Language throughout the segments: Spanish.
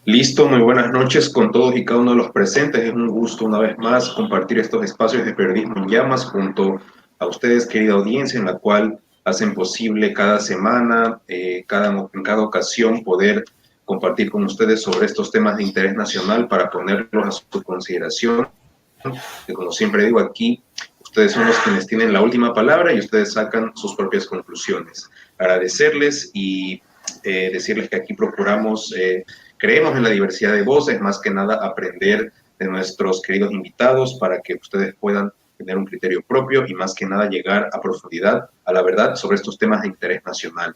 Listo, muy buenas noches con todos y cada uno de los presentes. Es un gusto una vez más compartir estos espacios de periodismo en llamas junto a ustedes, querida audiencia, en la cual hacen posible cada semana, en cada ocasión, poder compartir con ustedes sobre estos temas de interés nacional para ponerlos a su consideración. Que como siempre digo aquí, ustedes son los quienes tienen la última palabra y ustedes sacan sus propias conclusiones. Agradecerles y decirles que aquí procuramos, creemos en la diversidad de voces, más que nada aprender de nuestros queridos invitados para que ustedes puedan tener un criterio propio y más que nada llegar a profundidad a la verdad sobre estos temas de interés nacional.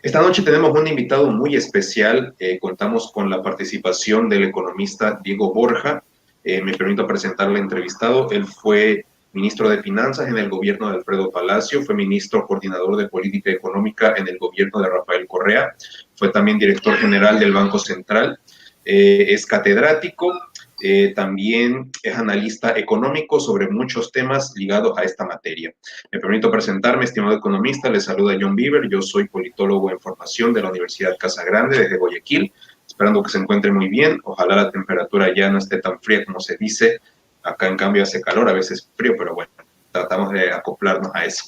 Esta noche tenemos un invitado muy especial. Contamos con la participación del economista Diego Borja. Me permito presentarle entrevistado. Él fue ministro de Finanzas en el gobierno de Alfredo Palacio, fue ministro coordinador de política económica en el gobierno de Rafael Correa, fue también director general del Banco Central, es catedrático, también es analista económico sobre muchos temas ligados a esta materia. Me permito presentarme, estimado economista, le saluda John Bieber, yo soy politólogo en formación de la Universidad Casa Grande desde Guayaquil, esperando que se encuentre muy bien, ojalá la temperatura ya no esté tan fría como se dice, acá en cambio hace calor, a veces frío, pero bueno, tratamos de acoplarnos a eso.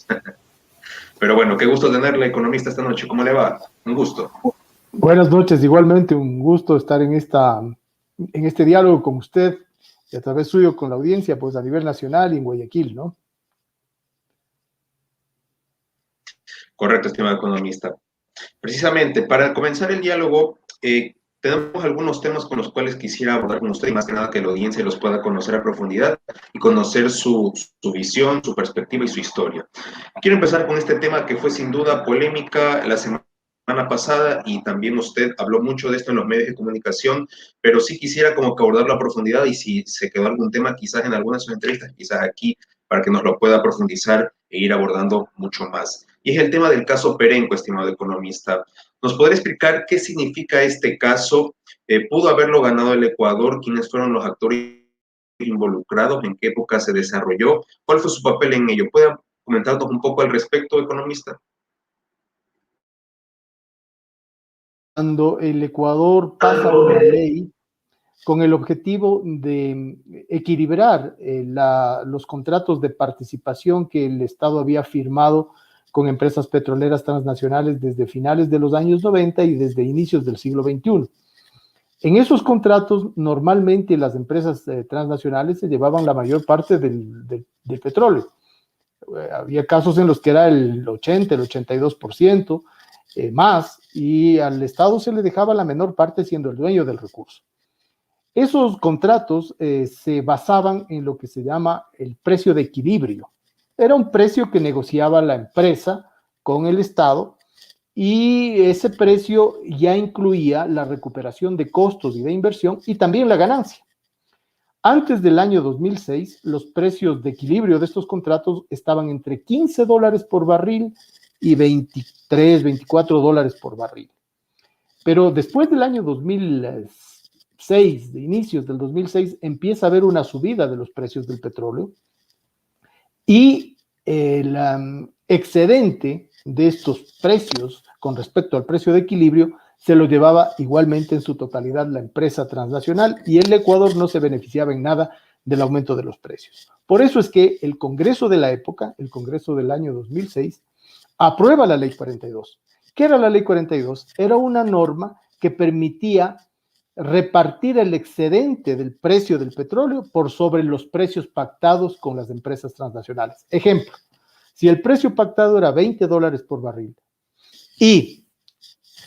Pero bueno, qué gusto tenerle, economista, esta noche, ¿cómo le va? Un gusto. Buenas noches, igualmente un gusto estar en este diálogo con usted y a través suyo con la audiencia, pues a nivel nacional y en Guayaquil, ¿no? Correcto, estimado economista. Precisamente, para comenzar el diálogo, tenemos algunos temas con los cuales quisiera abordar con usted y más que nada que la audiencia los pueda conocer a profundidad y conocer su visión, su perspectiva y su historia. Quiero empezar con este tema que fue sin duda polémica la semana pasada y también usted habló mucho de esto en los medios de comunicación, pero sí quisiera como que abordarlo a profundidad y si se quedó algún tema quizás en algunas de sus entrevistas, quizás aquí para que nos lo pueda profundizar e ir abordando mucho más. Y es el tema del caso Perenco, estimado economista. ¿Nos podría explicar qué significa este caso? ¿Pudo haberlo ganado el Ecuador? ¿Quiénes fueron los actores involucrados? ¿En qué época se desarrolló? ¿Cuál fue su papel en ello? ¿Puede comentarnos un poco al respecto, economista? Cuando el Ecuador pasa una ley con el objetivo de equilibrar los contratos de participación que el Estado había firmado con empresas petroleras transnacionales desde finales de los años 90 y desde inicios del siglo XXI. En esos contratos, normalmente las empresas transnacionales se llevaban la mayor parte del petróleo. Había casos en los que era el 80, el 82% más, y al Estado se le dejaba la menor parte siendo el dueño del recurso. Esos contratos se basaban en lo que se llama el precio de equilibrio. Era un precio que negociaba la empresa con el Estado y ese precio ya incluía la recuperación de costos y de inversión y también la ganancia. Antes del año 2006, los precios de equilibrio de estos contratos estaban entre $15 por barril y 23, $24 por barril. Pero después del año 2006, de inicios del 2006, empieza a haber una subida de los precios del petróleo y el excedente de estos precios con respecto al precio de equilibrio se lo llevaba igualmente en su totalidad la empresa transnacional y el Ecuador no se beneficiaba en nada del aumento de los precios. Por eso es que el Congreso de la época, el Congreso del año 2006, aprueba la Ley 42. ¿Qué era la Ley 42? Era una norma que permitía repartir el excedente del precio del petróleo por sobre los precios pactados con las empresas transnacionales. Ejemplo, si el precio pactado era $20 por barril y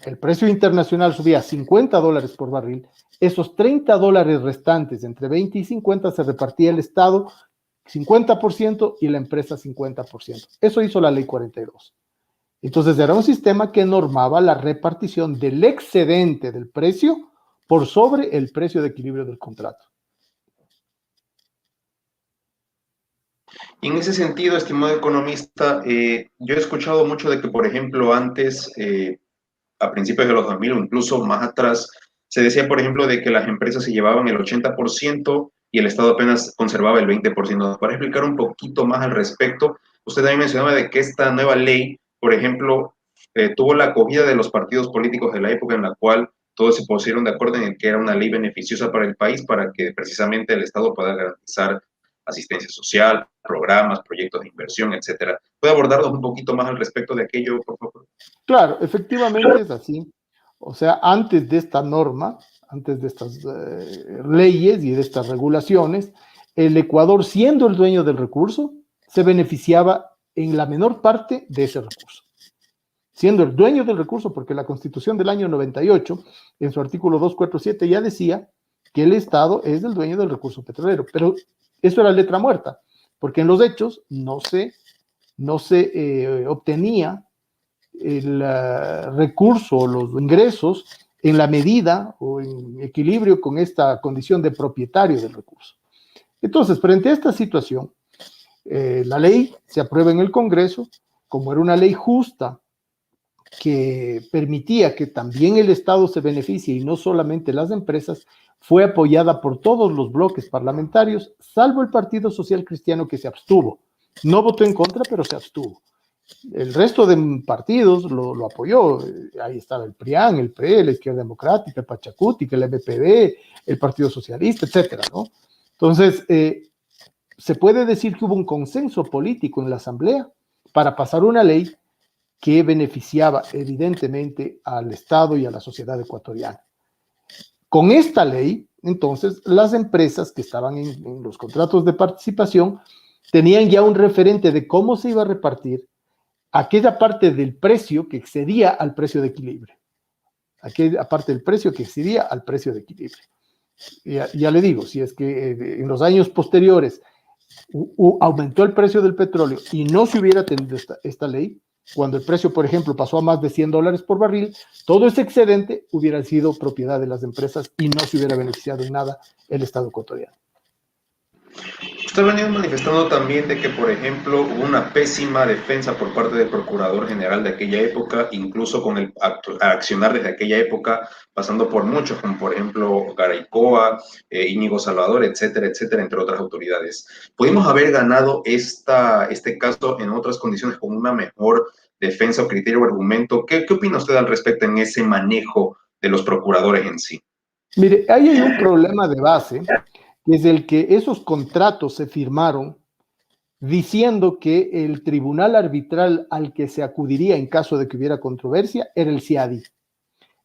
el precio internacional subía $50 por barril, esos $30 restantes, entre 20 y 50, se repartía el Estado 50% y la empresa 50%. Eso hizo la Ley 42. Entonces era un sistema que normaba la repartición del excedente del precio por sobre el precio de equilibrio del contrato. Y en ese sentido, estimado economista, yo he escuchado mucho de que, por ejemplo, antes, a principios de los 2000 o incluso más atrás, se decía, por ejemplo, de que las empresas se llevaban el 80% y el Estado apenas conservaba el 20%. Para explicar un poquito más al respecto, usted también mencionaba de que esta nueva ley, por ejemplo, tuvo la acogida de los partidos políticos de la época en la cual todos se pusieron de acuerdo en que era una ley beneficiosa para el país, para que precisamente el Estado pueda garantizar asistencia social, programas, proyectos de inversión, etcétera. ¿Puede abordarnos un poquito más al respecto de aquello, por favor? Claro, efectivamente es así. O sea, antes de esta norma, antes de estas leyes y de estas regulaciones, el Ecuador, siendo el dueño del recurso, se beneficiaba en la menor parte de ese recurso. Siendo el dueño del recurso, porque la Constitución del año 98, en su artículo 247, ya decía que el Estado es el dueño del recurso petrolero, pero eso era letra muerta, porque en los hechos no se obtenía el recurso, los ingresos, en la medida o en equilibrio con esta condición de propietario del recurso. Entonces, frente a esta situación, la ley se aprueba en el Congreso, como era una ley justa, que permitía que también el Estado se beneficie y no solamente las empresas, fue apoyada por todos los bloques parlamentarios, salvo el Partido Social Cristiano, que se abstuvo. No votó en contra, pero se abstuvo. El resto de partidos lo apoyó. Ahí estaba el PRIAN, el PRE, la Izquierda Democrática, el Pachacuti, el MPD, el Partido Socialista, etcétera, ¿no? Entonces, se puede decir que hubo un consenso político en la Asamblea para pasar una ley que beneficiaba evidentemente al Estado y a la sociedad ecuatoriana. Con esta ley, entonces, las empresas que estaban en los contratos de participación tenían ya un referente de cómo se iba a repartir aquella parte del precio que excedía al precio de equilibrio. Aquella parte del precio que excedía al precio de equilibrio. Ya le digo, si es que en los años posteriores aumentó el precio del petróleo y no se hubiera tenido esta ley, cuando el precio, por ejemplo, pasó a más de $100 por barril, todo ese excedente hubiera sido propiedad de las empresas y no se hubiera beneficiado en nada el Estado ecuatoriano. Usted ha venido manifestando también de que, por ejemplo, hubo una pésima defensa por parte del Procurador General de aquella época, incluso con el accionar desde aquella época, pasando por muchos, como por ejemplo Garaycoa, Íñigo Salvador, etcétera, etcétera, entre otras autoridades. ¿Pudimos haber ganado este caso en otras condiciones con una mejor defensa o criterio o argumento? ¿Qué opina usted al respecto en ese manejo de los procuradores en sí? Mire, ahí hay un problema de base, que es el que esos contratos se firmaron diciendo que el tribunal arbitral al que se acudiría en caso de que hubiera controversia era el CIADI.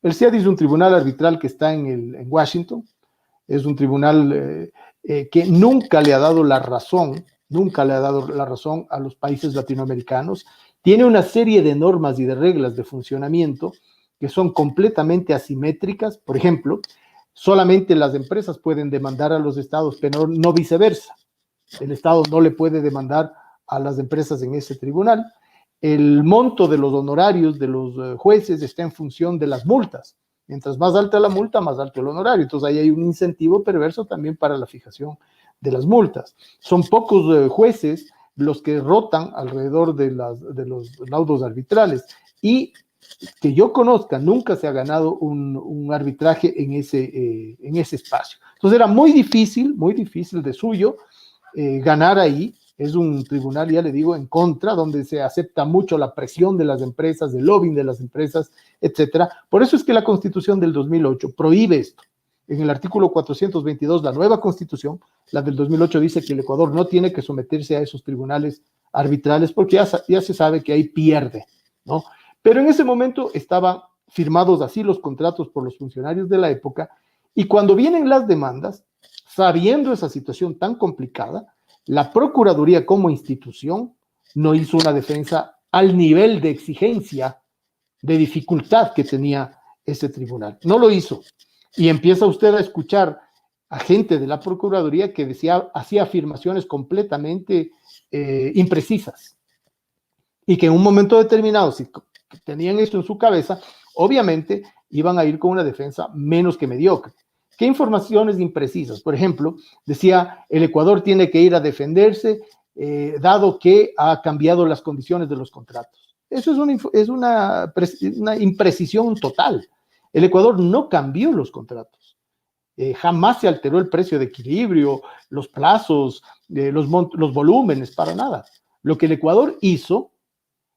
El CIADI es un tribunal arbitral que está en Washington, es un tribunal que nunca le ha dado la razón a los países latinoamericanos. Tiene una serie de normas y de reglas de funcionamiento que son completamente asimétricas. Por ejemplo, solamente las empresas pueden demandar a los estados, pero no viceversa. El Estado no le puede demandar a las empresas en ese tribunal. El monto de los honorarios de los jueces está en función de las multas. Mientras más alta la multa, más alto el honorario. Entonces ahí hay un incentivo perverso también para la fijación de las multas. Son pocos jueces los que rotan alrededor de los laudos arbitrales. Y que yo conozca, nunca se ha ganado un arbitraje en ese espacio. Entonces era muy difícil de suyo ganar ahí. Es un tribunal, ya le digo, en contra, donde se acepta mucho la presión de las empresas, el lobbying de las empresas, etcétera. Por eso es que la Constitución del 2008 prohíbe esto. En el artículo 422, la nueva Constitución, la del 2008, dice que el Ecuador no tiene que someterse a esos tribunales arbitrales porque ya se sabe que ahí pierde, ¿no? Pero en ese momento estaban firmados así los contratos por los funcionarios de la época, y cuando vienen las demandas, sabiendo esa situación tan complicada, la Procuraduría como institución no hizo una defensa al nivel de exigencia, de dificultad que tenía ese tribunal. No lo hizo. Y empieza usted a escuchar a gente de la Procuraduría que hacía afirmaciones completamente imprecisas, y que en un momento determinado, si tenían esto en su cabeza, obviamente iban a ir con una defensa menos que mediocre. ¿Qué informaciones imprecisas? Por ejemplo, decía, el Ecuador tiene que ir a defenderse dado que ha cambiado las condiciones de los contratos. Eso es una imprecisión total. El Ecuador no cambió los contratos. Jamás se alteró el precio de equilibrio, los plazos, los volúmenes, para nada. Lo que el Ecuador hizo,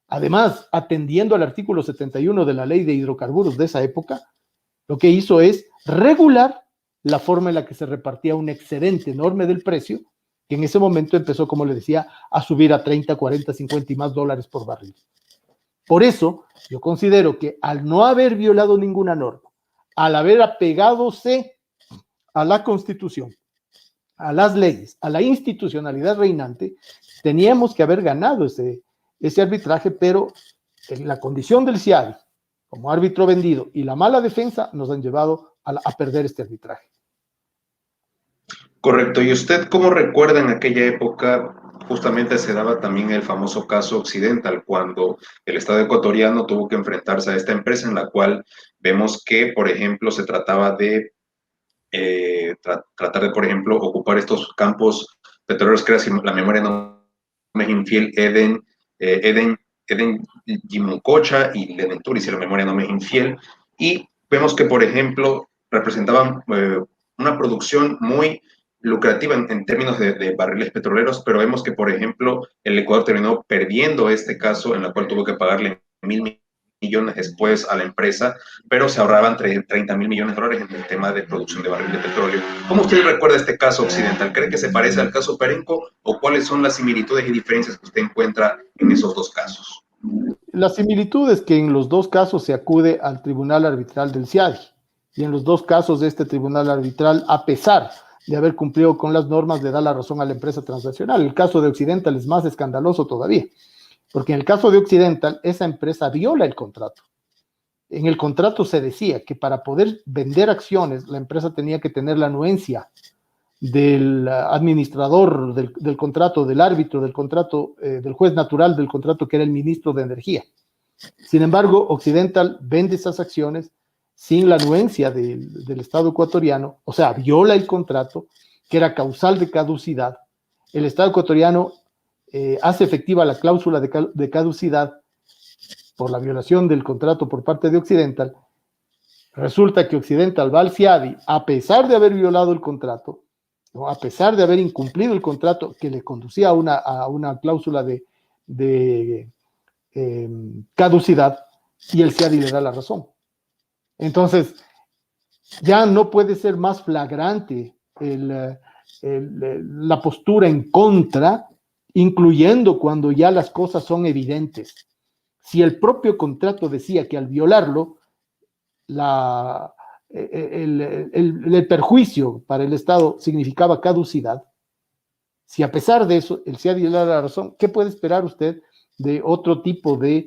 además, atendiendo al artículo 71 de la ley de hidrocarburos de esa época, Lo que hizo es regular la forma en la que se repartía un excedente enorme del precio, que en ese momento empezó, como le decía, a subir a 30, 40, 50 y más dólares por barril. Por eso, yo considero que al no haber violado ninguna norma, al haber apegadose a la Constitución, a las leyes, a la institucionalidad reinante, teníamos que haber ganado ese arbitraje, pero en la condición del CIADI, como árbitro vendido, y la mala defensa nos han llevado a perder este arbitraje. Correcto. ¿Y usted cómo recuerda en aquella época? Justamente se daba también el famoso caso Occidental, cuando el Estado ecuatoriano tuvo que enfrentarse a esta empresa en la cual vemos que, por ejemplo, se trataba de tratar de, por ejemplo, ocupar estos campos petroleros que era, si la memoria no me es infiel, Eden Yimucocha y Lenenturi, si la memoria no me es infiel, y vemos que, por ejemplo, representaban una producción muy lucrativa en términos de barriles petroleros, pero vemos que, por ejemplo, el Ecuador terminó perdiendo este caso en el cual tuvo que pagarle 1.000 millones después a la empresa, pero se ahorraban 30.000 millones de dólares en el tema de producción de barril de petróleo. ¿Cómo usted recuerda este caso Occidental? ¿Cree que se parece al caso Perenco o cuáles son las similitudes y diferencias que usted encuentra en esos dos casos? La similitud es que en los dos casos se acude al tribunal arbitral del CIADI, y en los dos casos de este tribunal arbitral, a pesar de haber cumplido con las normas, le da la razón a la empresa transnacional. El caso de Occidental es más escandaloso todavía, porque en el caso de Occidental, esa empresa viola el contrato. En el contrato se decía que para poder vender acciones, la empresa tenía que tener la anuencia del administrador del contrato, del árbitro del contrato, del juez natural del contrato, que era el ministro de Energía. Sin embargo, Occidental vende esas acciones sin la anuencia del Estado ecuatoriano, o sea, viola el contrato, que era causal de caducidad. El Estado ecuatoriano hace efectiva la cláusula de caducidad por la violación del contrato por parte de Occidental. Resulta que Occidental va al CIADI, a pesar de haber violado el contrato, ¿no? A pesar de haber incumplido el contrato que le conducía a una cláusula de caducidad, y el CIADI le da la razón. Entonces, ya no puede ser más flagrante la postura en contra, incluyendo cuando ya las cosas son evidentes. Si el propio contrato decía que al violarlo, el perjuicio para el Estado significaba caducidad, si a pesar de eso el CIADI le da la razón, ¿qué puede esperar usted de otro tipo de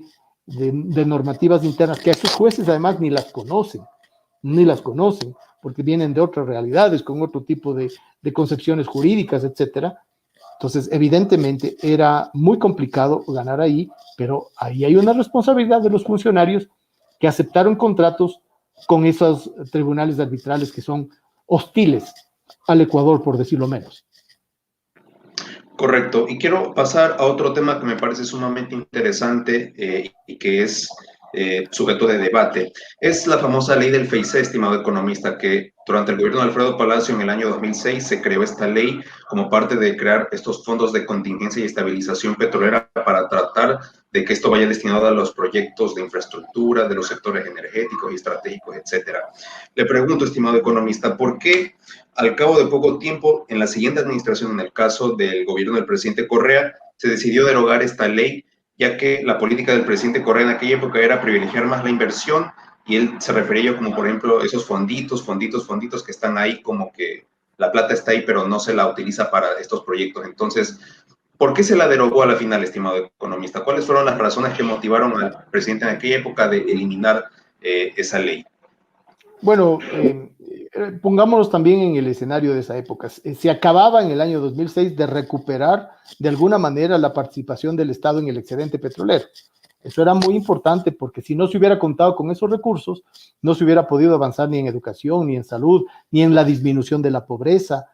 normativas internas que a sus jueces además ni las conocen, porque vienen de otras realidades, con otro tipo de concepciones jurídicas, etcétera? Entonces, evidentemente, era muy complicado ganar ahí, pero ahí hay una responsabilidad de los funcionarios que aceptaron contratos con esos tribunales arbitrales que son hostiles al Ecuador, por decirlo menos. Correcto. Y quiero pasar a otro tema que me parece sumamente interesante y que es sujeto de debate. Es la famosa ley del FEICE, estimado economista, que durante el gobierno de Alfredo Palacio en el año 2006 se creó esta ley como parte de crear estos fondos de contingencia y estabilización petrolera para tratar de que esto vaya destinado a los proyectos de infraestructura, de los sectores energéticos y estratégicos, etcétera. Le pregunto, estimado economista, ¿por qué al cabo de poco tiempo, en la siguiente administración, en el caso del gobierno del presidente Correa, se decidió derogar esta ley, ya que la política del presidente Correa en aquella época era privilegiar más la inversión y él se refería como, por ejemplo, esos fonditos que están ahí como que la plata está ahí, pero no se la utiliza para estos proyectos? Entonces, ¿por qué se la derogó a la final, estimado economista? ¿Cuáles fueron las razones que motivaron al presidente en aquella época de eliminar esa ley? Bueno, pongámonos también en el escenario de esa época. Se acababa en el año 2006 de recuperar de alguna manera la participación del Estado en el excedente petrolero. Eso era muy importante porque si no se hubiera contado con esos recursos, no se hubiera podido avanzar ni en educación, ni en salud, ni en la disminución de la pobreza,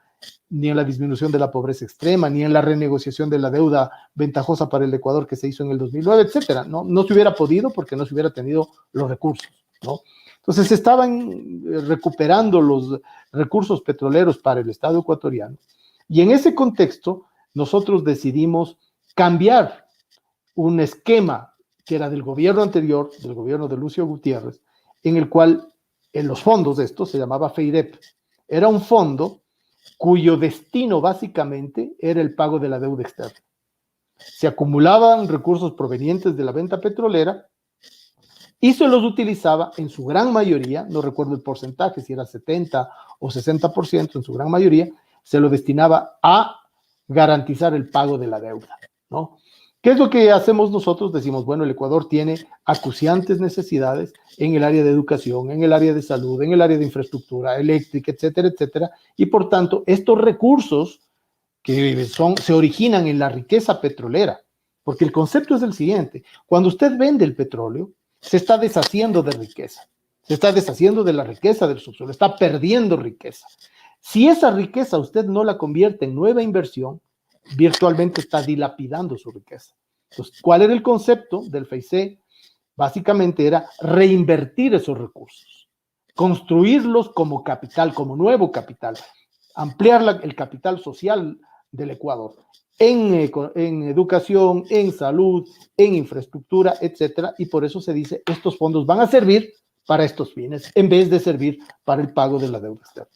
ni en la disminución de la pobreza extrema, ni en la renegociación de la deuda ventajosa para el Ecuador que se hizo en el 2009, etcétera. No se hubiera podido porque no se hubiera tenido los recursos, ¿no? Entonces se estaban recuperando los recursos petroleros para el Estado ecuatoriano, y en ese contexto nosotros decidimos cambiar un esquema que era del gobierno anterior, del gobierno de Lucio Gutiérrez, en el cual en los fondos de esto se llamaba FEIDEP. Era un fondo cuyo destino básicamente era el pago de la deuda externa. Se acumulaban recursos provenientes de la venta petrolera y se los utilizaba en su gran mayoría, no recuerdo el porcentaje, si era 70 o 60%, en su gran mayoría, se lo destinaba a garantizar el pago de la deuda, ¿no? ¿Qué es lo que hacemos nosotros? Decimos, bueno, el Ecuador tiene acuciantes necesidades en el área de educación, en el área de salud, en el área de infraestructura eléctrica, etcétera, etcétera, y por tanto, estos recursos que se originan en la riqueza petrolera, porque el concepto es el siguiente: cuando usted vende el petróleo, se está deshaciendo de riqueza, se está deshaciendo de la riqueza del subsuelo, está perdiendo riqueza. Si esa riqueza usted no la convierte en nueva inversión, virtualmente está dilapidando su riqueza. Entonces, ¿cuál era el concepto del FEICE? Básicamente era reinvertir esos recursos, construirlos como capital, como nuevo capital, ampliar el capital social del Ecuador en educación, en salud, en infraestructura, etcétera, y por eso se dice, estos fondos van a servir para estos fines, en vez de servir para el pago de la deuda externa.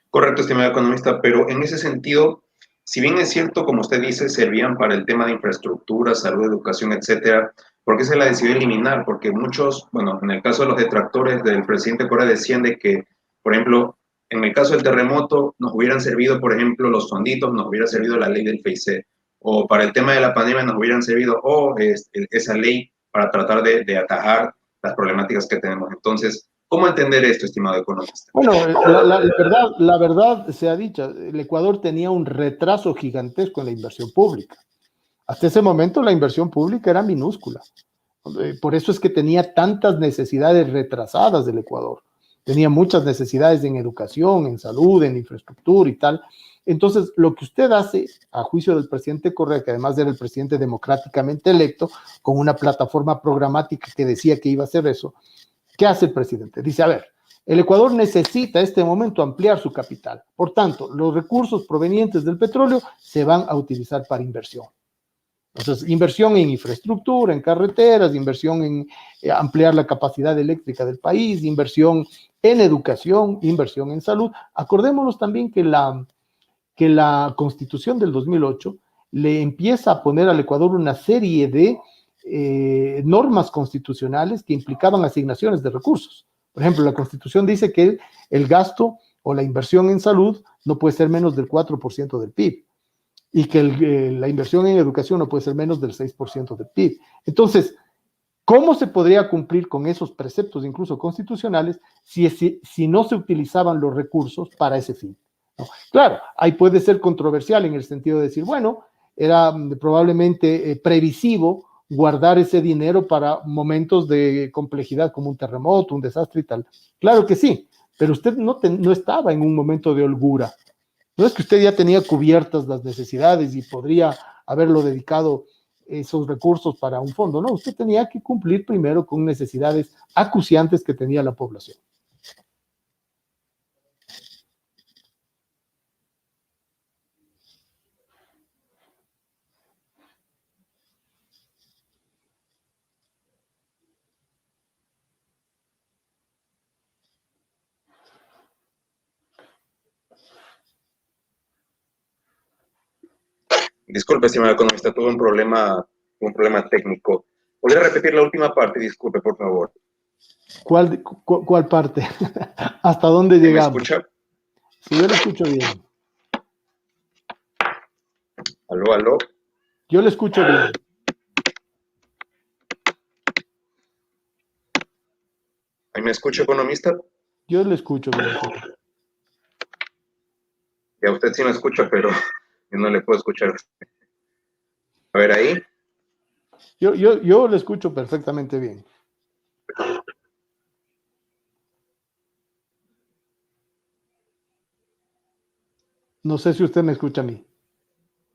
Correcto, estimado economista, pero en ese sentido, si bien es cierto, como usted dice, servían para el tema de infraestructura, salud, educación, etcétera, ¿por qué se la decidió eliminar? Porque muchos, bueno, en el caso de los detractores del presidente Correa decían de que, por ejemplo, en el caso del terremoto nos hubieran servido, por ejemplo, los fonditos, nos hubiera servido la ley del FEICE, o para el tema de la pandemia nos hubieran servido esa ley para tratar de atajar las problemáticas que tenemos. Entonces, ¿cómo entender esto, estimado economista? Bueno, la verdad se ha dicho, el Ecuador tenía un retraso gigantesco en la inversión pública. Hasta ese momento la inversión pública era minúscula. Por eso es que tenía tantas necesidades retrasadas del Ecuador. Tenía muchas necesidades en educación, en salud, en infraestructura y tal. Entonces, lo que usted hace, a juicio del presidente Correa, que además era el presidente democráticamente electo, con una plataforma programática que decía que iba a hacer eso, ¿qué hace el presidente? Dice, a ver, el Ecuador necesita en este momento ampliar su capital. Por tanto, los recursos provenientes del petróleo se van a utilizar para inversión. Entonces, inversión en infraestructura, en carreteras, inversión en ampliar la capacidad eléctrica del país, inversión en educación, inversión en salud. Acordémonos también que la Constitución del 2008 le empieza a poner al Ecuador una serie de normas constitucionales que implicaban asignaciones de recursos. Por ejemplo, la Constitución dice que el gasto o la inversión en salud no puede ser menos del 4% del PIB y que la inversión en educación no puede ser menos del 6% del PIB. Entonces, ¿cómo se podría cumplir con esos preceptos, incluso constitucionales, si no se utilizaban los recursos para ese fin? ¿No? Claro, ahí puede ser controversial en el sentido de decir, bueno, era probablemente previsivo guardar ese dinero para momentos de complejidad como un terremoto, un desastre y tal. Claro que sí, pero usted no estaba en un momento de holgura. No es que usted ya tenía cubiertas las necesidades y podría haberlo dedicado esos recursos para un fondo. No, usted tenía que cumplir primero con necesidades acuciantes que tenía la población. Disculpe, estimado economista, tuve un problema técnico. ¿Podría repetir la última parte? Disculpe, por favor. ¿Cuál parte? ¿Hasta dónde llegamos? ¿Me escucha? Sí, yo le escucho bien. Aló, aló. Yo le escucho bien. ¿Ahí me escucha, economista? Yo le escucho bien. Ya usted sí me escucha, pero yo no le puedo escuchar. A ver, ahí. Yo le escucho perfectamente bien. No sé si usted me escucha a mí.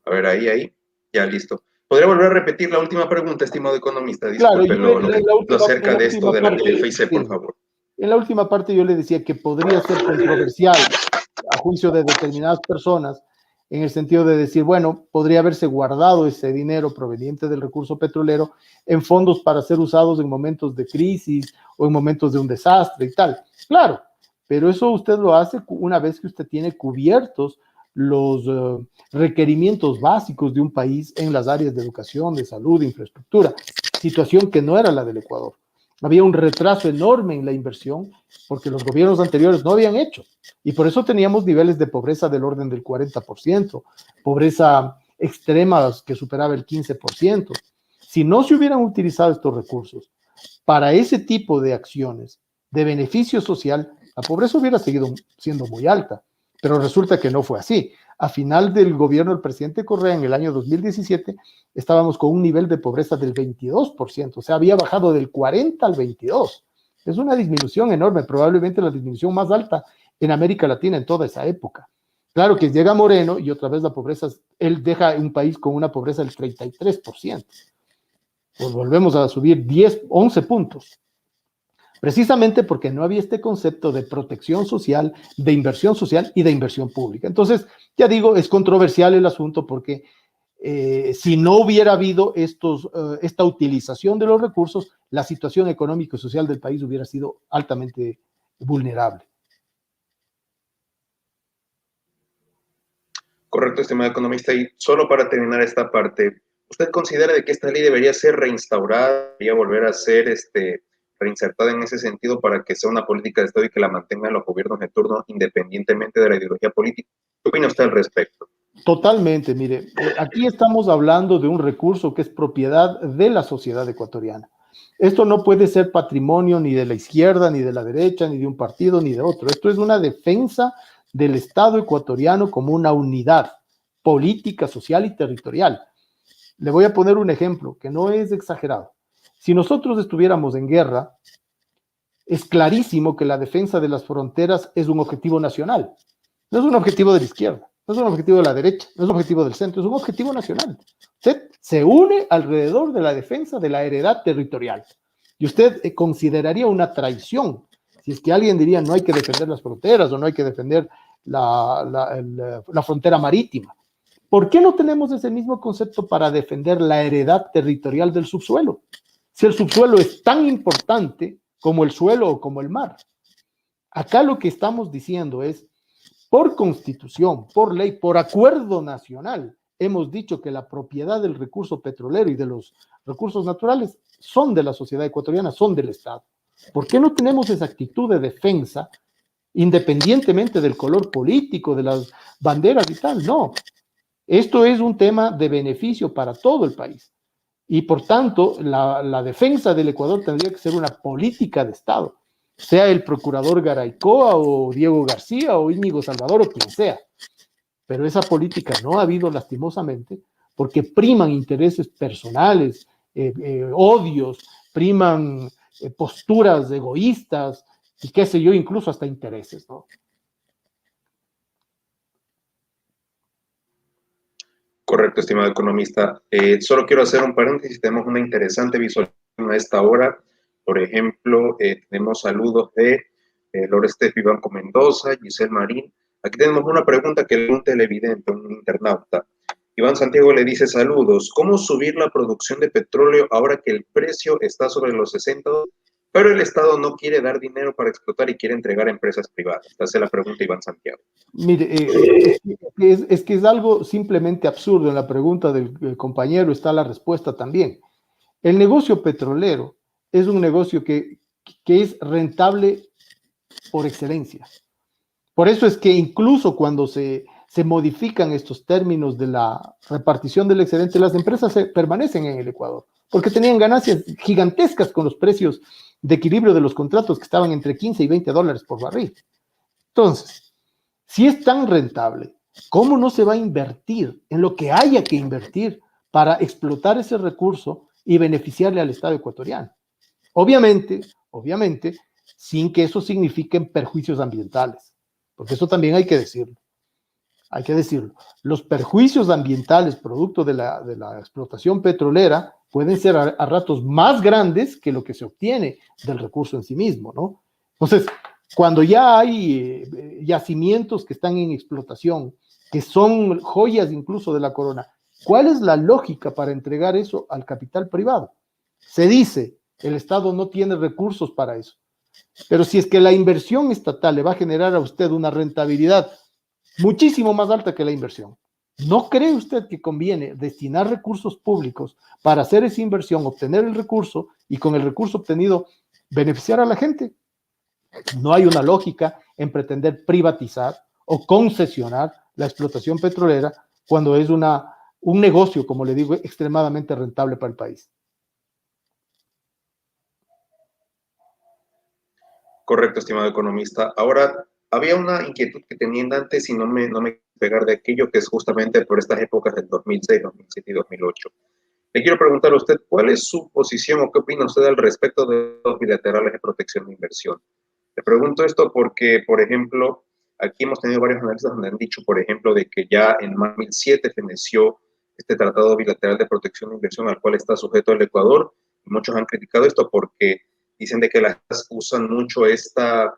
A ver, ahí. Ya, listo. ¿Podría volver a repetir la última pregunta, estimado economista? Disculpe, claro, lo acerca de esto del FEICE, por favor. En la última parte yo le decía que podría ser controversial a juicio de determinadas personas en el sentido de decir, bueno, podría haberse guardado ese dinero proveniente del recurso petrolero en fondos para ser usados en momentos de crisis o en momentos de un desastre y tal. Claro, pero eso usted lo hace una vez que usted tiene cubiertos los requerimientos básicos de un país en las áreas de educación, de salud, de infraestructura, situación que no era la del Ecuador. Había un retraso enorme en la inversión porque los gobiernos anteriores no habían hecho. Y por eso teníamos niveles de pobreza del orden del 40%, pobreza extrema que superaba el 15%. Si no se hubieran utilizado estos recursos para ese tipo de acciones de beneficio social, la pobreza hubiera seguido siendo muy alta. Pero resulta que no fue así. A final del gobierno del presidente Correa, en el año 2017, estábamos con un nivel de pobreza del 22%, o sea, había bajado del 40 al 22%. Es una disminución enorme, probablemente la disminución más alta en América Latina en toda esa época. Claro que llega Moreno y otra vez la pobreza, él deja un país con una pobreza del 33%. Pues volvemos a subir 10, 11 puntos. Precisamente porque no había este concepto de protección social, de inversión social y de inversión pública. Entonces, ya digo, es controversial el asunto porque si no hubiera habido esta utilización de los recursos, la situación económica y social del país hubiera sido altamente vulnerable. Correcto, estimado economista. Y solo para terminar esta parte, ¿usted considera de que esta ley debería ser reinstaurada, debería volver a ser reinsertada en ese sentido para que sea una política de Estado y que la mantengan los gobiernos de turno independientemente de la ideología política? ¿Qué opina usted al respecto? Totalmente, mire, aquí estamos hablando de un recurso que es propiedad de la sociedad ecuatoriana. Esto no puede ser patrimonio ni de la izquierda, ni de la derecha, ni de un partido, ni de otro. Esto es una defensa del Estado ecuatoriano como una unidad política, social y territorial. Le voy a poner un ejemplo que no es exagerado. Si nosotros estuviéramos en guerra, es clarísimo que la defensa de las fronteras es un objetivo nacional, no es un objetivo de la izquierda. No es un objetivo de la derecha, no es un objetivo del centro, es un objetivo nacional. Usted se une alrededor de la defensa de la heredad territorial. Y usted consideraría una traición si es que alguien diría no hay que defender las fronteras o no hay que defender la frontera marítima. ¿Por qué no tenemos ese mismo concepto para defender la heredad territorial del subsuelo? Si el subsuelo es tan importante como el suelo o como el mar. Acá lo que estamos diciendo es, por constitución, por ley, por acuerdo nacional, hemos dicho que la propiedad del recurso petrolero y de los recursos naturales son de la sociedad ecuatoriana, son del Estado. ¿Por qué no tenemos esa actitud de defensa independientemente del color político, de las banderas y tal? No, esto es un tema de beneficio para todo el país y por tanto la defensa del Ecuador tendría que ser una política de Estado, sea el procurador Garaycoa o Diego García o Íñigo Salvador o quien sea. Pero esa política no ha habido lastimosamente porque priman intereses personales, odios, priman posturas egoístas y qué sé yo, incluso hasta intereses, ¿no? Correcto, estimado economista. Solo quiero hacer un paréntesis. Tenemos una interesante visualización a esta hora. Por ejemplo, tenemos saludos de Loreste Vivanco Mendoza, Giselle Marín. Aquí tenemos una pregunta que le un televidente, un internauta. Iván Santiago le dice saludos. ¿Cómo subir la producción de petróleo ahora que el precio está sobre los 60 dólares? Pero el Estado no quiere dar dinero para explotar y quiere entregar a empresas privadas. Esta es la pregunta, Iván Santiago. Mire, es que es algo simplemente absurdo. En la pregunta del compañero está la respuesta también. El negocio petrolero es un negocio que es rentable por excelencia. Por eso es que incluso cuando se modifican estos términos de la repartición del excedente, las empresas permanecen en el Ecuador, porque tenían ganancias gigantescas con los precios de equilibrio de los contratos que estaban entre 15 y 20 dólares por barril. Entonces, si es tan rentable, ¿cómo no se va a invertir en lo que haya que invertir para explotar ese recurso y beneficiarle al Estado ecuatoriano? Obviamente, sin que eso signifique perjuicios ambientales, porque eso también hay que decirlo. Hay que decirlo. Los perjuicios ambientales producto de la explotación petrolera pueden ser a ratos más grandes que lo que se obtiene del recurso en sí mismo, ¿no? Entonces, cuando ya hay yacimientos que están en explotación, que son joyas incluso de la corona. ¿Cuál es la lógica para entregar eso al capital privado? Se dice, el Estado no tiene recursos para eso. Pero si es que la inversión estatal le va a generar a usted una rentabilidad muchísimo más alta que la inversión, ¿no cree usted que conviene destinar recursos públicos para hacer esa inversión, obtener el recurso y con el recurso obtenido beneficiar a la gente? No hay una lógica en pretender privatizar o concesionar la explotación petrolera cuando es un negocio, como le digo, extremadamente rentable para el país. Correcto, estimado economista. Ahora, había una inquietud que tenían antes y no me pegar de aquello, que es justamente por estas épocas del 2006, 2007 y 2008. Le quiero preguntar a usted, ¿cuál es su posición o qué opina usted al respecto de los bilaterales de protección de inversión? Le pregunto esto porque, por ejemplo, aquí hemos tenido varios analistas donde han dicho, por ejemplo, de que ya en 2007 feneció este tratado bilateral de protección de inversión al cual está sujeto el Ecuador. Y muchos han criticado esto porque dicen de que las usan mucho esta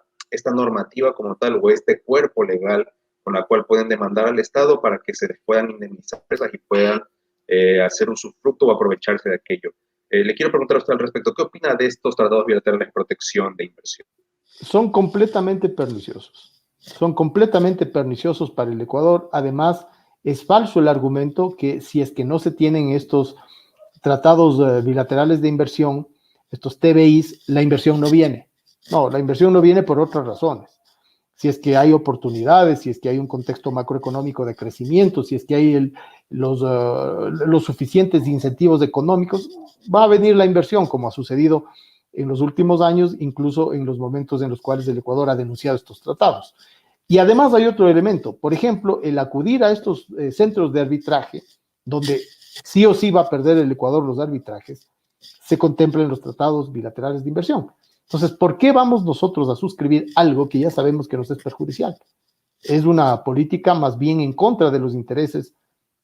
normativa como tal o este cuerpo legal con la cual pueden demandar al Estado para que se les puedan indemnizar y puedan hacer usufructo o aprovecharse de aquello. Le quiero preguntar a usted al respecto, ¿qué opina de estos tratados bilaterales de protección de inversión? Son completamente perniciosos. Son completamente perniciosos para el Ecuador. Además, es falso el argumento que si es que no se tienen estos tratados bilaterales de inversión, estos TBIs, la inversión no viene. No, la inversión no viene por otras razones. Si es que hay oportunidades, si es que hay un contexto macroeconómico de crecimiento, si es que hay los suficientes incentivos económicos, va a venir la inversión, como ha sucedido en los últimos años, incluso en los momentos en los cuales el Ecuador ha denunciado estos tratados. Y además hay otro elemento, por ejemplo, el acudir a estos centros de arbitraje, donde sí o sí va a perder el Ecuador los arbitrajes, se contempla en los tratados bilaterales de inversión. Entonces, ¿por qué vamos nosotros a suscribir algo que ya sabemos que nos es perjudicial? Es una política más bien en contra de los intereses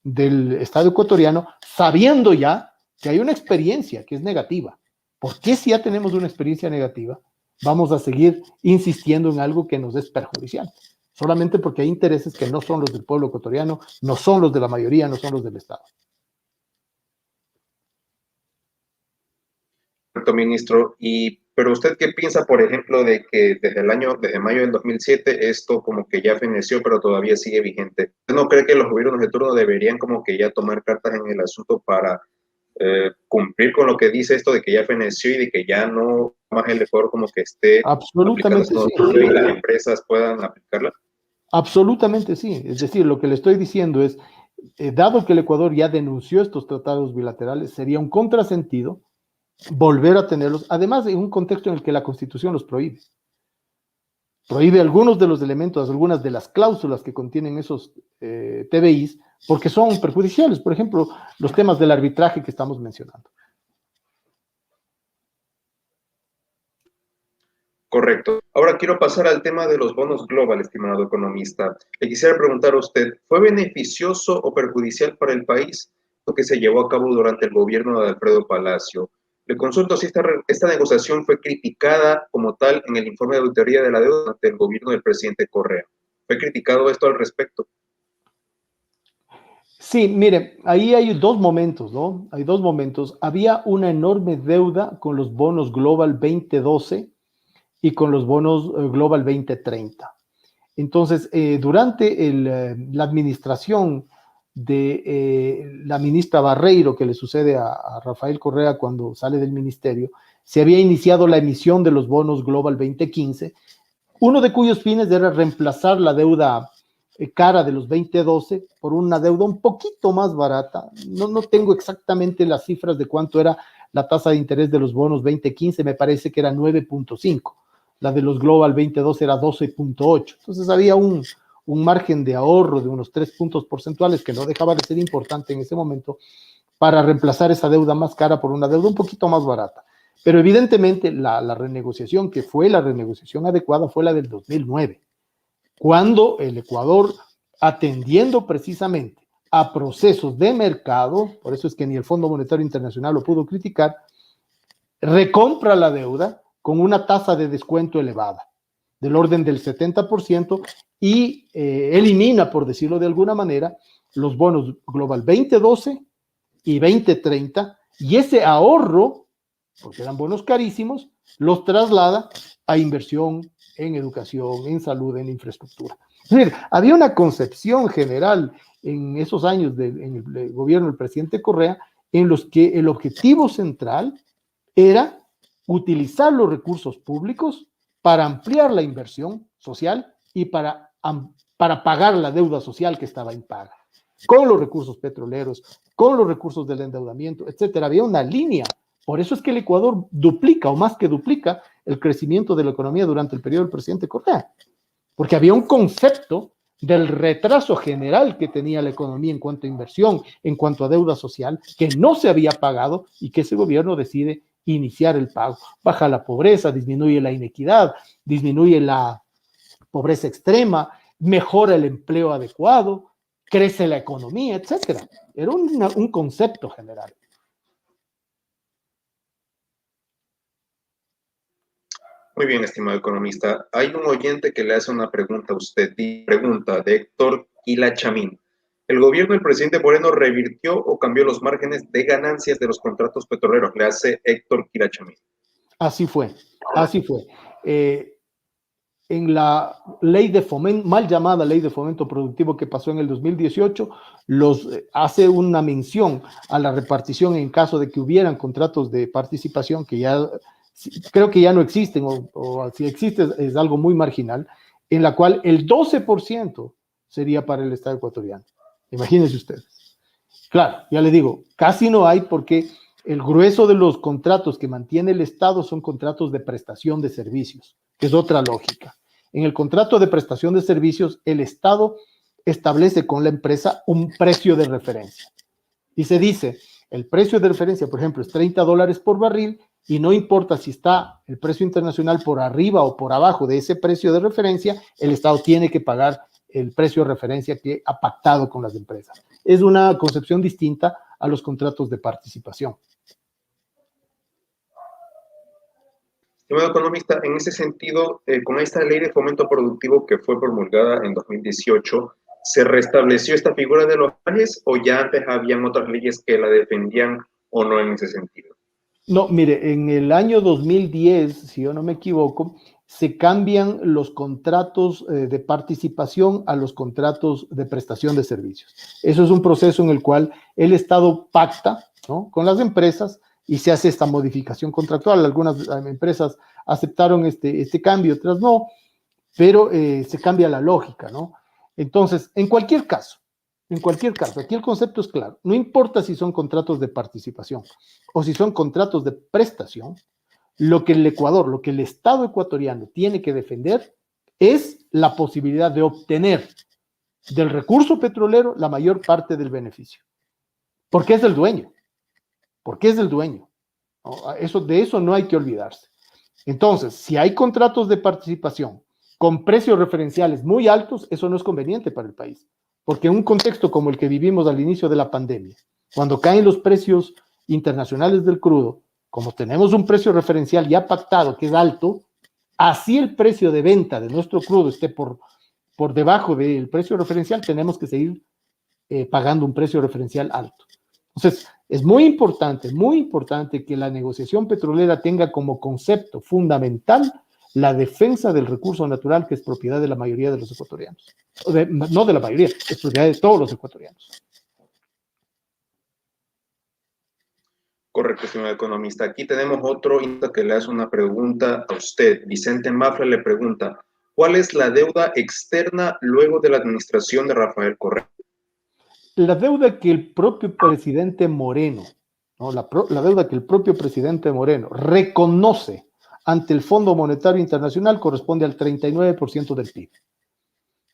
del Estado ecuatoriano, sabiendo ya que hay una experiencia que es negativa. ¿Por qué si ya tenemos una experiencia negativa, vamos a seguir insistiendo en algo que nos es perjudicial? Solamente porque hay intereses que no son los del pueblo ecuatoriano, no son los de la mayoría, no son los del Estado. Correcto, ministro. Pero usted qué piensa, por ejemplo, de que desde mayo del 2007, esto como que ya feneció, pero todavía sigue vigente? ¿Usted no cree que los gobiernos de turno deberían como que ya tomar cartas en el asunto para cumplir con lo que dice esto de que ya feneció y de que ya no más el Ecuador como que esté Absolutamente sí. y las empresas puedan aplicarla? Absolutamente sí. Es decir, lo que le estoy diciendo es, dado que el Ecuador ya denunció estos tratados bilaterales, sería un contrasentido volver a tenerlos, además en un contexto en el que la Constitución los prohíbe. Prohíbe algunos de los elementos, algunas de las cláusulas que contienen esos TBIs, porque son perjudiciales. Por ejemplo, los temas del arbitraje que estamos mencionando. Correcto. Ahora quiero pasar al tema de los bonos global, estimado economista. Le quisiera preguntar a usted, ¿fue beneficioso o perjudicial para el país lo que se llevó a cabo durante el gobierno de Alfredo Palacio? Le consulto si esta negociación fue criticada como tal en el informe de auditoría de la deuda durante el gobierno del presidente Correa. ¿Fue criticado esto al respecto? Sí, mire, ahí hay dos momentos, ¿no? Hay dos momentos. Había una enorme deuda con los bonos Global 2012 y con los bonos Global 2030. Entonces, durante la administración de la ministra Barreiro, que le sucede a Rafael Correa cuando sale del ministerio, se había iniciado la emisión de los bonos Global 2015, uno de cuyos fines era reemplazar la deuda cara de los 2012 por una deuda un poquito más barata. No tengo exactamente las cifras de cuánto era la tasa de interés de los bonos 2015, me parece que era 9.5. La de los Global 2012 era 12.8. Entonces había un margen de ahorro de unos 3 puntos porcentuales que no dejaba de ser importante en ese momento para reemplazar esa deuda más cara por una deuda un poquito más barata. Pero evidentemente la renegociación que fue la renegociación adecuada fue la del 2009, cuando el Ecuador, atendiendo precisamente a procesos de mercado, por eso es que ni el Fondo Monetario Internacional lo pudo criticar, recompra la deuda con una tasa de descuento elevada. del orden del 70%, y elimina, por decirlo de alguna manera, los bonos Global 2012 y 2030, y ese ahorro, porque eran bonos carísimos, los traslada a inversión en educación, en salud, en infraestructura. Es decir, había una concepción general en esos años en el gobierno del presidente Correa en los que el objetivo central era utilizar los recursos públicos para ampliar la inversión social y para pagar la deuda social que estaba impaga, con los recursos petroleros, con los recursos del endeudamiento, etcétera. Había una línea. Por eso es que el Ecuador duplica o más que duplica el crecimiento de la economía durante el periodo del presidente Correa, porque había un concepto del retraso general que tenía la economía en cuanto a inversión, en cuanto a deuda social, que no se había pagado y que ese gobierno decide iniciar el pago. Baja la pobreza, disminuye la inequidad, disminuye la pobreza extrema, mejora el empleo adecuado, crece la economía, etcétera. Era un concepto general. Muy bien, estimado economista. Hay un oyente que le hace una pregunta a usted. Y pregunta de Héctor Quilachamín. ¿El gobierno del presidente Moreno revirtió o cambió los márgenes de ganancias de los contratos petroleros? Le hace Héctor Quilachamín. Así fue, así fue. En la ley de fomento, mal llamada ley de fomento productivo que pasó en el 2018, hace una mención a la repartición en caso de que hubieran contratos de participación que ya creo que ya no existen, o si existe es algo muy marginal, en la cual el 12% sería para el Estado ecuatoriano. Imagínense ustedes. Claro, ya le digo, casi no hay porque el grueso de los contratos que mantiene el Estado son contratos de prestación de servicios, que es otra lógica. En el contrato de prestación de servicios, el Estado establece con la empresa un precio de referencia. Y se dice, el precio de referencia, por ejemplo, es $30 por barril, y no importa si está el precio internacional por arriba o por abajo de ese precio de referencia, el Estado tiene que pagar el precio de referencia que ha pactado con las empresas. Es una concepción distinta a los contratos de participación. Estimado economista, en ese sentido, con esta ley de fomento productivo que fue promulgada en 2018, ¿se restableció esta figura de los pares o ya antes habían otras leyes que la defendían o no en ese sentido? No, mire, en el año 2010, si yo no me equivoco, se cambian los contratos de participación a los contratos de prestación de servicios. Eso es un proceso en el cual el Estado pacta, ¿no?, con las empresas y se hace esta modificación contractual. Algunas empresas aceptaron este cambio, otras no, pero se cambia la lógica, ¿no? Entonces, en cualquier caso, aquí el concepto es claro. No importa si son contratos de participación o si son contratos de prestación, lo que el Ecuador, lo que el Estado ecuatoriano tiene que defender es la posibilidad de obtener del recurso petrolero la mayor parte del beneficio. Porque es del dueño. Porque es del dueño. De eso no hay que olvidarse. Entonces, si hay contratos de participación con precios referenciales muy altos, eso no es conveniente para el país. Porque en un contexto como el que vivimos al inicio de la pandemia, cuando caen los precios internacionales del crudo, como tenemos un precio referencial ya pactado que es alto, así el precio de venta de nuestro crudo esté por debajo del precio referencial, tenemos que seguir pagando un precio referencial alto. Entonces, es muy importante que la negociación petrolera tenga como concepto fundamental la defensa del recurso natural que es propiedad de la mayoría de los ecuatorianos. No de la mayoría, es propiedad de todos los ecuatorianos. Correcto, señor economista. Aquí tenemos otro que le hace una pregunta a usted. Vicente Mafra le pregunta, ¿cuál es la deuda externa luego de la administración de Rafael Correa? La deuda que el propio presidente Moreno, ¿no?, la deuda que el propio presidente Moreno reconoce ante el Fondo Monetario Internacional corresponde al 39% del PIB.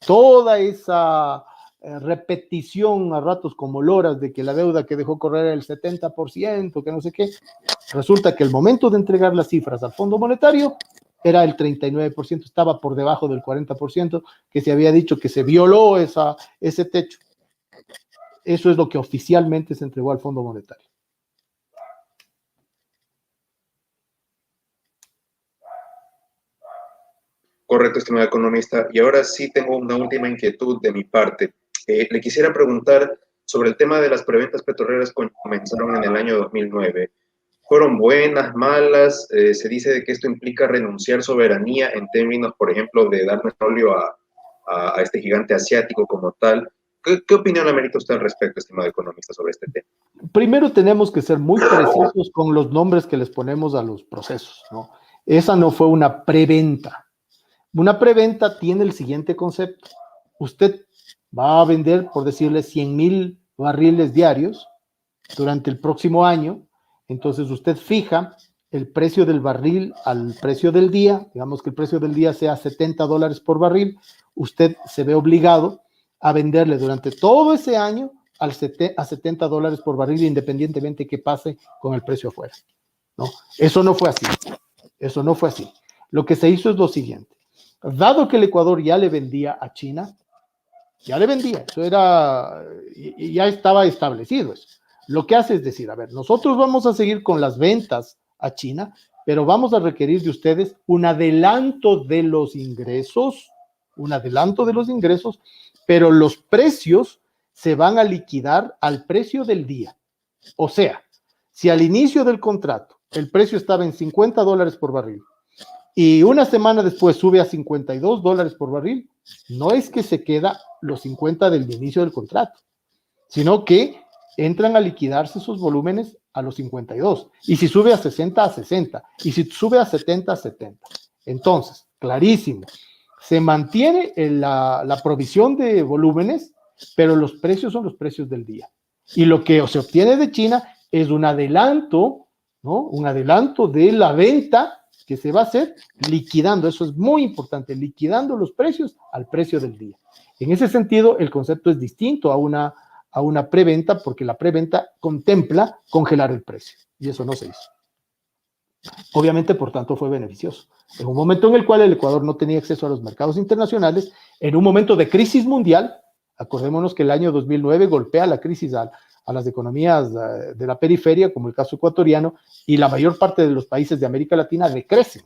Toda esa repetición a ratos como loras de que la deuda que dejó correr era el 70%, que no sé qué, resulta que el momento de entregar las cifras al Fondo Monetario era el 39%, estaba por debajo del 40% que se había dicho que se violó ese techo. Eso es lo que oficialmente se entregó al Fondo Monetario. Correcto, estimado economista. Y ahora sí tengo una última inquietud de mi parte. Le quisiera preguntar sobre el tema de las preventas petroleras que comenzaron en el año 2009. ¿Fueron buenas, malas? Se dice de que esto implica renunciar soberanía en términos, por ejemplo, de dar petróleo a este gigante asiático como tal. ¿Qué opinión le merita usted al respecto, estimado economista, sobre este tema? Primero tenemos que ser muy precisos con los nombres que les ponemos a los procesos, ¿no? Esa no fue una preventa. Una preventa tiene el siguiente concepto. Usted va a vender, por decirle, 100,000 barriles diarios durante el próximo año. Entonces usted fija el precio del barril al precio del día. Digamos que el precio del día sea $70 por barril. Usted se ve obligado a venderle durante todo ese año a $70 por barril, independientemente que pase con el precio afuera, ¿no? Eso no fue así. Eso no fue así. Lo que se hizo es lo siguiente. Dado que el Ecuador ya le vendía a China, ya le vendía, eso era, y ya estaba establecido eso. Lo que hace es decir, a ver, nosotros vamos a seguir con las ventas a China, pero vamos a requerir de ustedes un adelanto de los ingresos, pero los precios se van a liquidar al precio del día. O sea, si al inicio del contrato el precio estaba en $50 por barril, y una semana después sube a $52 por barril, no es que se queda los 50 del inicio del contrato, sino que entran a liquidarse esos volúmenes a los 52. Y si sube a 60, a 60. Y si sube a 70, a 70. Entonces, clarísimo, se mantiene la provisión de volúmenes, pero los precios son los precios del día. Y lo que se obtiene de China es un adelanto, ¿no? Un adelanto de la venta que se va a hacer liquidando, eso es muy importante, liquidando los precios al precio del día. En ese sentido, el concepto es distinto a una preventa, porque la preventa contempla congelar el precio, y eso no se hizo. Obviamente, por tanto, fue beneficioso. En un momento en el cual el Ecuador no tenía acceso a los mercados internacionales, en un momento de crisis mundial, acordémonos que el año 2009 golpea la crisis a las economías de la periferia, como el caso ecuatoriano, y la mayor parte de los países de América Latina decrecen.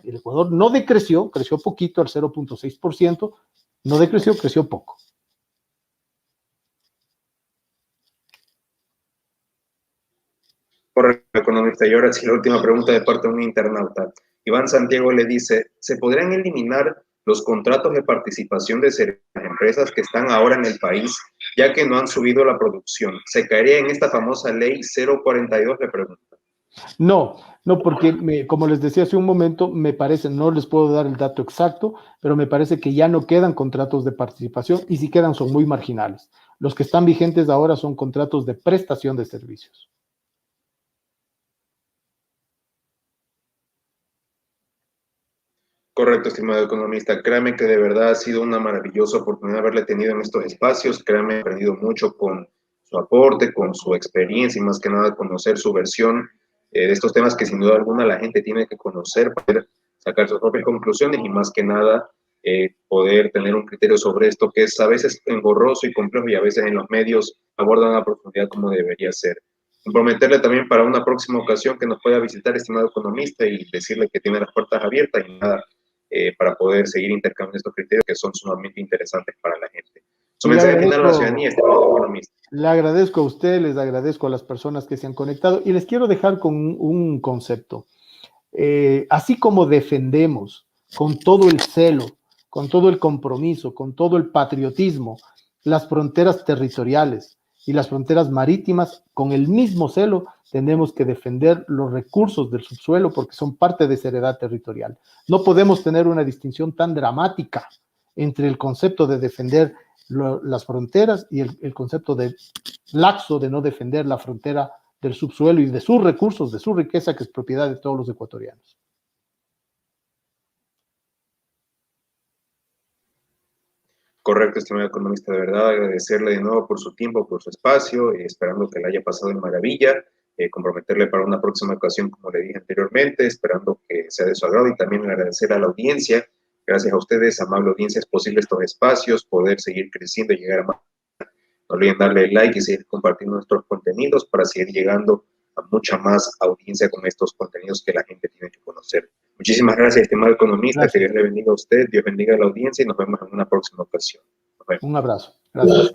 El Ecuador no decreció, creció poquito, al 0.6%, no decreció, creció poco. Correcto, economista. Y ahora sí, la última pregunta de parte de un internauta. Iván Santiago le dice, ¿se podrían eliminar los contratos de participación de ciertas empresas que están ahora en el país, ya que no han subido la producción? ¿Se caería en esta famosa ley 042? Le pregunta. No, porque como les decía hace un momento, me parece, no les puedo dar el dato exacto, pero me parece que ya no quedan contratos de participación, y si quedan son muy marginales. Los que están vigentes ahora son contratos de prestación de servicios. Correcto, estimado economista. Créame que de verdad ha sido una maravillosa oportunidad haberle tenido en estos espacios. Créame, he aprendido mucho con su aporte, con su experiencia y más que nada conocer su versión de estos temas que sin duda alguna la gente tiene que conocer para poder sacar sus propias conclusiones y más que nada poder tener un criterio sobre esto que es a veces engorroso y complejo y a veces en los medios abordan a profundidad como debería ser. Comprometerle también para una próxima ocasión que nos pueda visitar, estimado economista, y decirle que tiene las puertas abiertas y nada, para poder seguir intercambiando estos criterios que son sumamente interesantes para la gente. Su mensaje final a la ciudadanía, estimado economista. Le agradezco a usted, les agradezco a las personas que se han conectado, y les quiero dejar con un concepto. Así como defendemos con todo el celo, con todo el compromiso, con todo el patriotismo, las fronteras territoriales y las fronteras marítimas, con el mismo celo tenemos que defender los recursos del subsuelo, porque son parte de esa heredad territorial. No podemos tener una distinción tan dramática entre el concepto de defender las fronteras y el concepto de laxo de no defender la frontera del subsuelo y de sus recursos, de su riqueza, que es propiedad de todos los ecuatorianos. Correcto, estimado economista, de verdad agradecerle de nuevo por su tiempo, por su espacio, esperando que le haya pasado en maravilla, comprometerle para una próxima ocasión, como le dije anteriormente, esperando que sea de su agrado, y también agradecer a la audiencia. Gracias a ustedes, amable audiencia, es posible estos espacios, poder seguir creciendo y llegar a más. No olviden darle like y seguir compartiendo nuestros contenidos para seguir llegando a mucha más audiencia con estos contenidos que la gente tiene que conocer. Muchísimas gracias, estimado economista. Gracias. Que Dios le bendiga a usted, Dios bendiga a la audiencia y nos vemos en una próxima ocasión. Un abrazo. Gracias.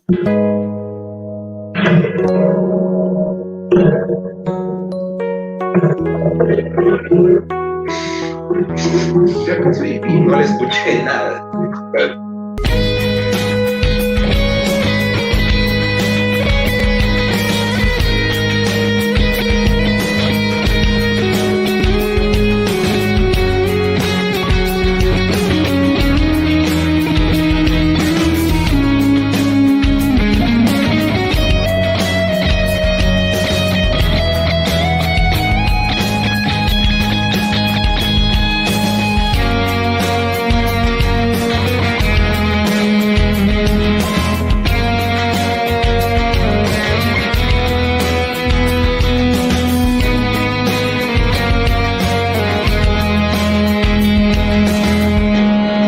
Ya casi no le escuché nada.